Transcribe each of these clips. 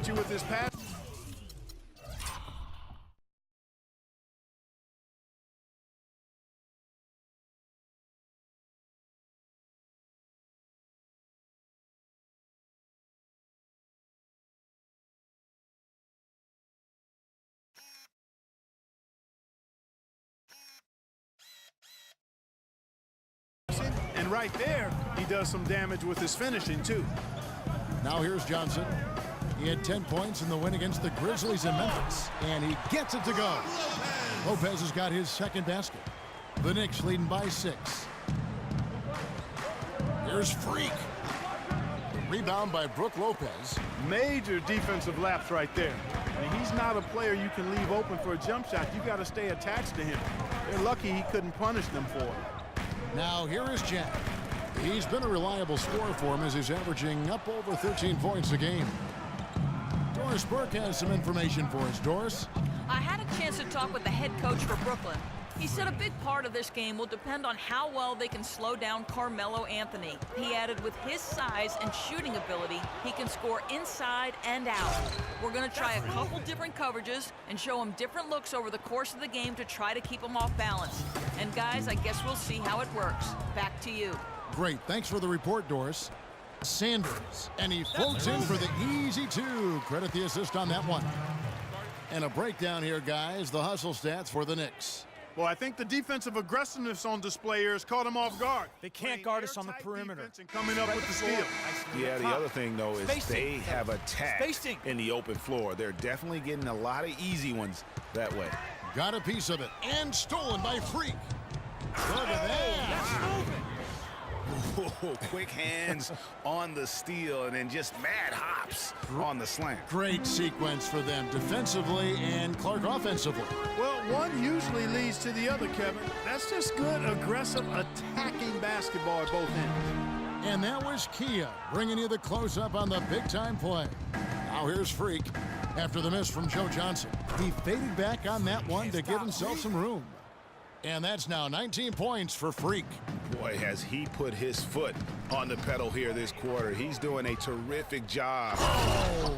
get you with his pass. And right there, he does some damage with his finishing, too. Now here's Johnson. He had 10 points in the win against the Grizzlies in Memphis, and he gets it to go. Lopez has got his second basket. The Knicks leading by 6. Here's Freak. Rebound by Brook Lopez. Major defensive lapse right there. I mean, he's not a player you can leave open for a jump shot. You got to stay attached to him. They're lucky he couldn't punish them for it. Now here is Jack. He's been a reliable scorer for him as he's averaging up over 13 points a game. Doris Burke has some information for us. Doris? I had a chance to talk with the head coach for Brooklyn. He said a big part of this game will depend on how well they can slow down Carmelo Anthony. He added with his size and shooting ability, he can score inside and out. We're going to try a couple different coverages and show him different looks over the course of the game to try to keep him off balance. And guys, I guess we'll see how it works. Back to you. Great. Thanks for the report, Doris. Sanders, and he floats in for the easy 2. Credit the assist on that one. And a breakdown here, guys. The hustle stats for the Knicks. Well, I think the defensive aggressiveness on display here has caught him off guard. They can't guard us on the perimeter. And coming up with the steal. Yeah, the other thing, though, is they have attack Spacing. in the open floor. They're definitely getting a lot of easy ones that way. Got a piece of it, and stolen by Freak. Look at that. Whoa, quick hands on the steal, and then just mad hops on the slant. Great sequence for them defensively and Clark offensively. Well, one usually leads to the other, Kevin. That's just good, aggressive, attacking basketball at both ends. And that was Kia bringing you the close-up on the big-time play. Now here's Freak after the miss from Joe Johnson. He faded back on that one to give himself some room. And that's now 19 points for Freak. Boy, has he put his foot on the pedal here this quarter. He's doing a terrific job. Oh,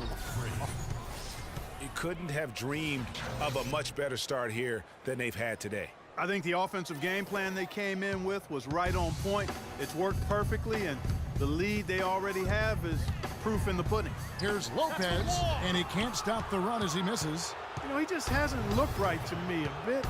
You couldn't have dreamed of a much better start here than they've had today. I think the offensive game plan they came in with was right on point. It's worked perfectly, and the lead they already have is proof in the pudding. Here's Lopez, and he can't stop the run as he misses. You know, he just hasn't looked right to me. A bit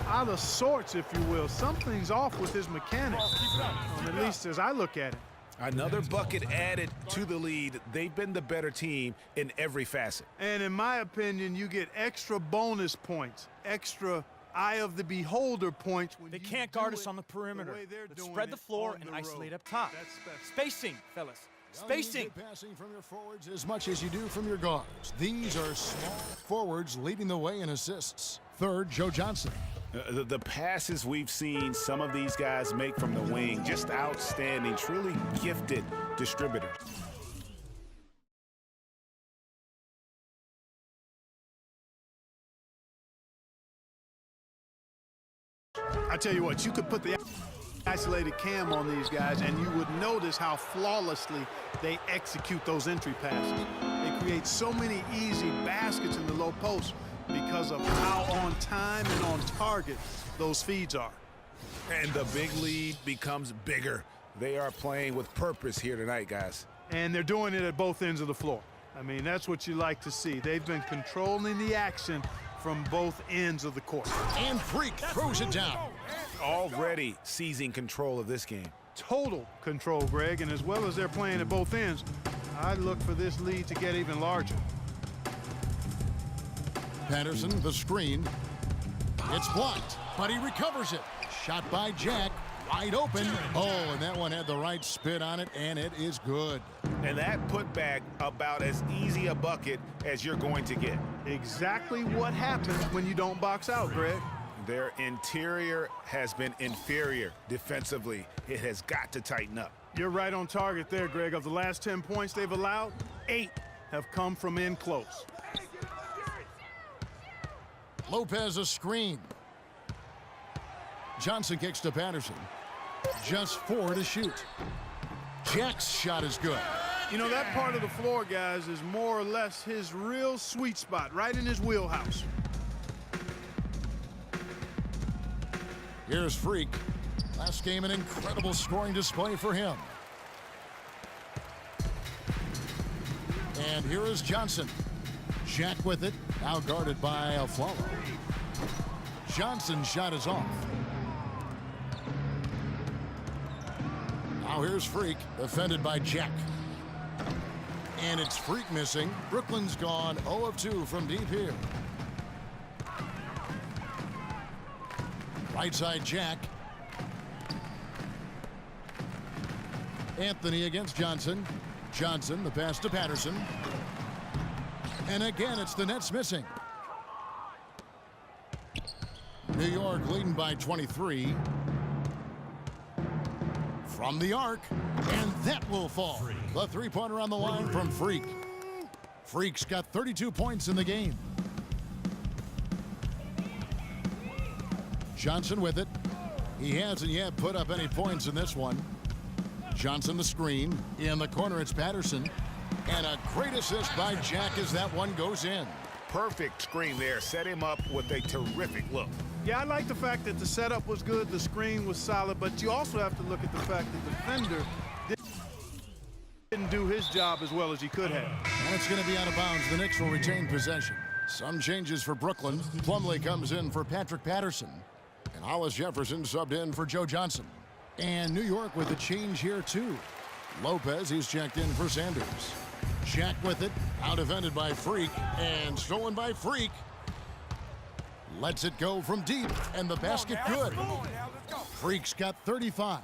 out of sorts, if you will. Something's off with his mechanics, at least as I look at it. Another bucket added to the lead. They've been the better team in every facet. And in my opinion, you get extra bonus points, extra eye of the beholder points. When They can't guard us on the perimeter. Let's spread the floor and isolate up top. Spacing, fellas. Spacing. Passing from your forwards as much as you do from your guards. These are small forwards leading the way in assists. Third, Joe Johnson. The passes we've seen some of these guys make from the wing, just outstanding, truly gifted distributors. I tell you what, you could put the isolated cam on these guys and you would notice how flawlessly they execute those entry passes. They create so many easy baskets in the low post because of how on time and on target those feeds are. And the big lead becomes bigger. They are playing with purpose here tonight, guys. And they're doing it at both ends of the floor. I mean, that's what you like to see. They've been controlling the action from both ends of the court. And Freak throws it down. Already seizing control of this game. Total control, Greg, and as well as they're playing at both ends, I'd look for this lead to get even larger. Patterson, the screen. It's blocked, but he recovers it. Shot by Jack, wide open. Oh, and that one had the right spin on it, and it is good. And that putback about as easy a bucket as you're going to get. Exactly what happens when you don't box out, Greg. Their interior has been inferior defensively. It has got to tighten up. You're right on target there, Greg. Of the last 10 points they've allowed, 8 have come from in close. Lopez a screen. Johnson kicks to Patterson. Just 4 to shoot. Jack's shot is good. You know, that part of the floor, guys, is more or less his real sweet spot, right in his wheelhouse. Here's Freak. Last game, an incredible scoring display for him. And here is Johnson. Jack with it, now guarded by Aflalo. Johnson's shot is off. Now here's Freak, defended by Jack. And it's Freak missing. Brooklyn's gone 0 of 2 from deep here. Right side Jack. Anthony against Johnson. Johnson, the pass to Patterson. And again, it's the Nets missing. New York leading by 23. From the arc, and that will fall. The three-pointer on the line from Freak. Freak's got 32 points in the game. Johnson with it. He hasn't yet put up any points in this one. Johnson the screen. In the corner, it's Patterson. And a great assist by Jack as that one goes in. Perfect screen there. Set him up with a terrific look. Yeah, I like the fact that the setup was good, the screen was solid, but you also have to look at the fact that the defender didn't do his job as well as he could have. And it's going to be out of bounds. The Knicks will retain possession. Some changes for Brooklyn. Plumlee comes in for Patrick Patterson. And Hollis Jefferson subbed in for Joe Johnson. And New York with a change here, too. Lopez, he's checked in for Sanders. Jack with it, out defended by Freak, and stolen by Freak. Lets it go from deep, and the basket good. Freak's got 35.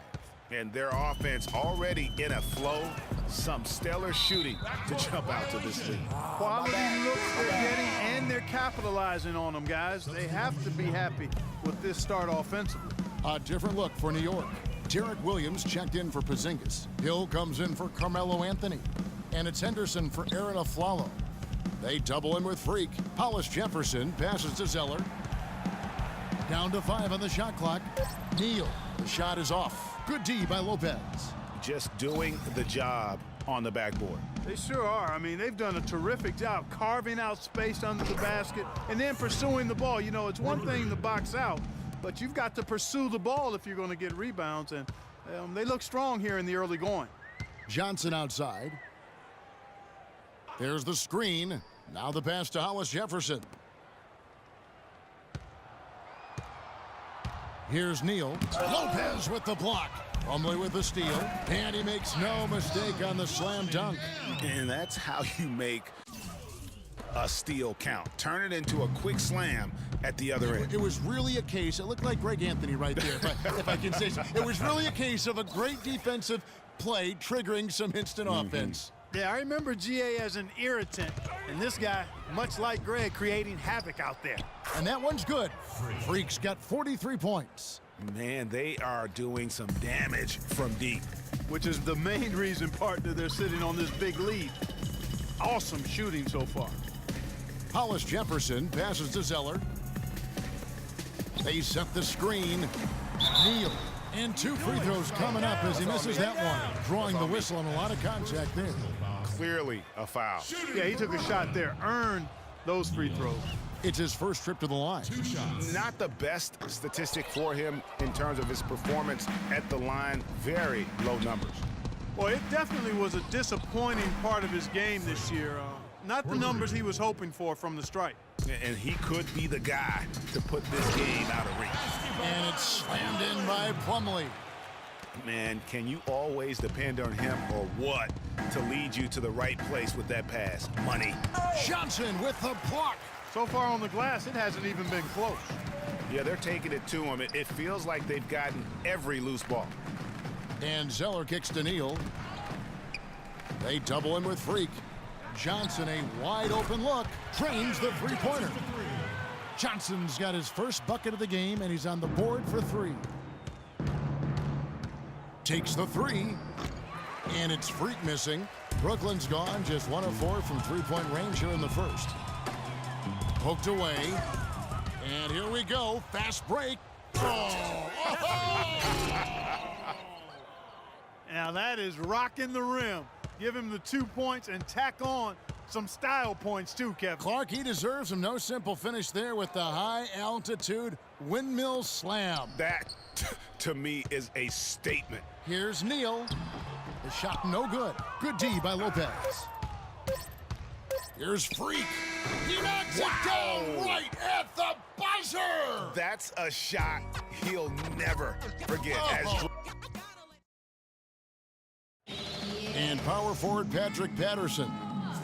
And their offense already in a flow. Some stellar shooting to jump out to this lead. Quality looks they're getting, and they're capitalizing on them, guys. They have to be happy with this start offensively. A different look for New York. Derek Williams checked in for Porzingis. Hill comes in for Carmelo Anthony. And it's Henderson for Aaron Aflalo. They double in with Freak. Hollis Jefferson passes to Zeller. Down to 5 on the shot clock. Neal. The shot is off. Good D by Lopez. Just doing the job on the backboard. They sure are. I mean, they've done a terrific job carving out space under the basket and then pursuing the ball. You know, it's one thing to box out, but you've got to pursue the ball if you're going to get rebounds, and they look strong here in the early going. Johnson outside. There's the screen. Now the pass to Hollis Jefferson. Here's Neal. Lopez with the block. Plumlee with the steal. And he makes no mistake on the slam dunk. And that's how you make a steal count. Turn it into a quick slam at the other end. It was really a case. It looked like Greg Anthony right there, if I can say so. It was really a case of a great defensive play triggering some instant offense. Yeah, I remember GA as an irritant, and this guy, much like Greg, creating havoc out there. And that one's good. Freak's got 43 points. Man, they are doing some damage from deep. Which is the main reason, partner, they're sitting on this big lead. Awesome shooting so far. Hollis Jefferson passes to Zeller. They set the screen. Neal. And 2 free throws coming up as he misses that one. Drawing the whistle and a lot of contact there. Clearly a foul. Yeah, he took a shot there, earned those free throws. It's his first trip to the line. 2 shots. Not the best statistic for him in terms of his performance at the line. Very low numbers. Well, it definitely was a disappointing part of his game this year. Not the numbers he was hoping for from the stripe. And he could be the guy to put this game out of reach. And it's slammed in by Plumlee. Man, can you always depend on him or what to lead you to the right place with that pass? Money. Johnson with the block. So far on the glass, it hasn't even been close. Yeah, they're taking it to him. It feels like they've gotten every loose ball. And Zeller kicks to Neal. They double him with Freak. Johnson, a wide open look, drains the three-pointer. Johnson's got his first bucket of the game, and he's on the board for 3. Takes the 3, and it's Freak missing. Brooklyn's gone, just 1 of 4 from three-point range here in the first. Poked away, and here we go, fast break. Oh! Now that is rocking the rim. Give him the 2 points and tack on some style points too, Kevin. Clark, he deserves him. No simple finish there with the high-altitude windmill slam. That, to me, is a statement. Here's Neal. The shot no good. Good D by Lopez. Here's Freak. He knocks it down right at the buzzer. That's a shot he'll never forget. And power forward Patrick Patterson,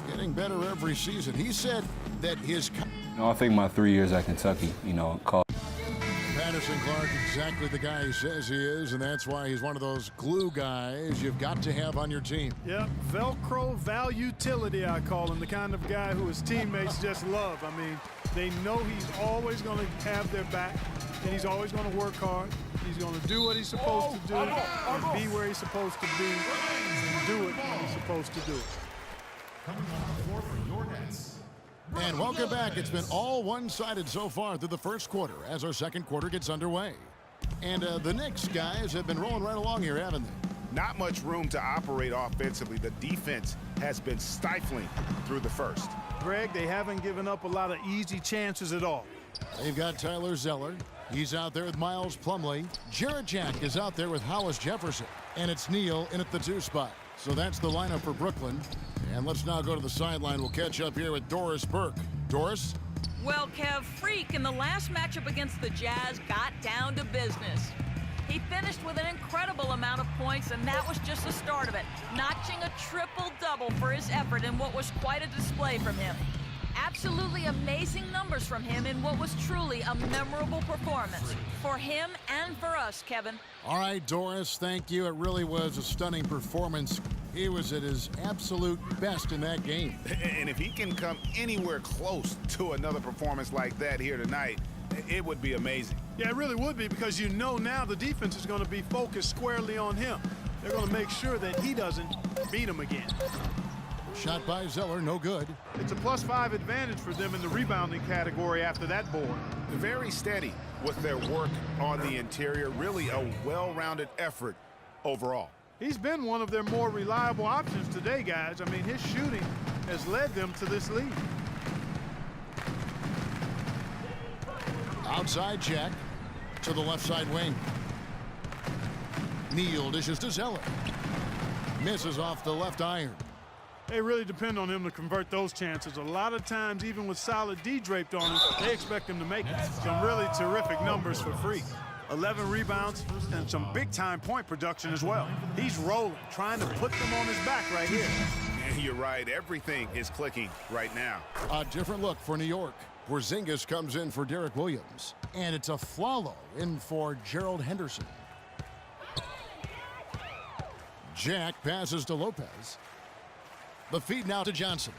getting better every season. He said that his... I think my 3 years at Kentucky, called. Patterson, Clark, exactly the guy he says he is, and that's why he's one of those glue guys you've got to have on your team. Yep, Velcro utility, I call him, the kind of guy who his teammates just love. I mean, they know he's always going to have their back, and he's always going to work hard. He's going to do what he's supposed to do, and be where he's supposed to be, and do it when he's supposed to do it. Coming on the floor for your Nets. And welcome back. It's been all one-sided so far through the first quarter as our second quarter gets underway. And the Knicks guys have been rolling right along here, haven't they? Not much room to operate offensively. The defense has been stifling through the first. Greg, they haven't given up a lot of easy chances at all. They've got Tyler Zeller. He's out there with Miles Plumlee. Jarrett Jack is out there with Hollis Jefferson. And it's Neal in at the 2 spot. So that's the lineup for Brooklyn. And let's now go to the sideline. We'll catch up here with Doris Burke. Doris? Well, Kev, Freak in the last matchup against the Jazz got down to business. He finished with an incredible amount of points, and that was just the start of it, notching a triple-double for his effort in what was quite a display from him. Absolutely amazing numbers from him in what was truly a memorable performance for him and for us, Kevin. All right, Doris, thank you. It really was a stunning performance. He was at his absolute best in that game. And if he can come anywhere close to another performance like that here tonight, it would be amazing. Yeah, it really would be, because you know now the defense is going to be focused squarely on him. They're going to make sure that he doesn't beat him again. Shot by Zeller, no good. It's a +5 advantage for them in the rebounding category after that board. Very steady with their work on the interior. Really a well-rounded effort overall. He's been one of their more reliable options today, guys. I mean, his shooting has led them to this lead. Outside Jack to the left side wing. Neal dishes to Zeller. Misses off the left iron. They really depend on him to convert those chances. A lot of times, even with solid D draped on him, they expect him to make it. Some really terrific numbers for Freak. 11 rebounds and some big-time point production as well. He's rolling, trying to put them on his back right here. And you're right, everything is clicking right now. A different look for New York. Porzingis comes in for Derek Williams. And it's a Flalo in for Gerald Henderson. Jack passes to Lopez. The feed now to Johnson.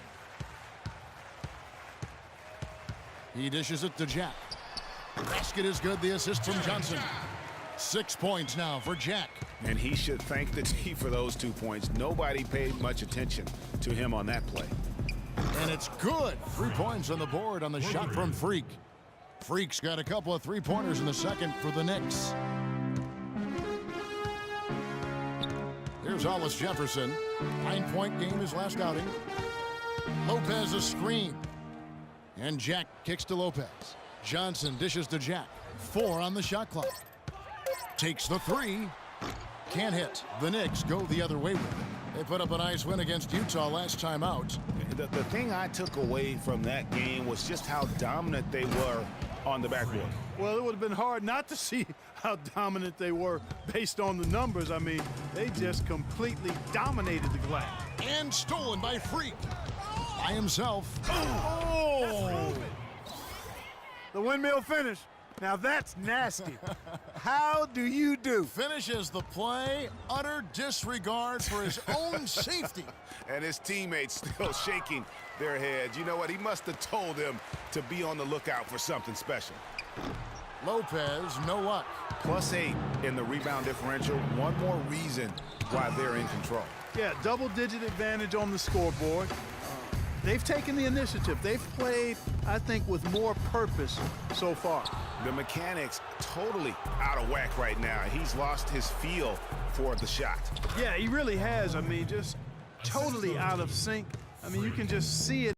He dishes it to Jack. Basket is good. The assist from Johnson. 6 points now for Jack. And he should thank the team for those 2 points. Nobody paid much attention to him on that play. And it's good. 3 points on the board on the shot from Freak. Freak's got a couple of three-pointers in the second for the Knicks. Here's Hollis Jefferson. 9-point game his last outing. Lopez a screen. And Jack kicks to Lopez. Johnson dishes to Jack. 4 on the shot clock. Takes the 3. Can't hit. The Knicks go the other way with it. They put up a nice win against Utah last time out. The thing I took away from that game was just how dominant they were on the backboard. Well, it would have been hard not to see how dominant they were based on the numbers. I mean, they just completely dominated the glass. And stolen by Freak. By himself. Oh! The windmill finish. Now that's nasty. How do you do? Finishes the play. Utter disregard for his own safety. And his teammates still shaking their heads. You know what? He must have told them to be on the lookout for something special. Lopez, no luck. +8 in the rebound differential. One more reason why they're in control. Yeah, double-digit advantage on the scoreboard. They've taken the initiative. They've played, I think, with more purpose so far. The mechanics totally out of whack right now. He's lost his feel for the shot. Yeah, he really has. I mean, just totally out of sync. I mean, you can just see it.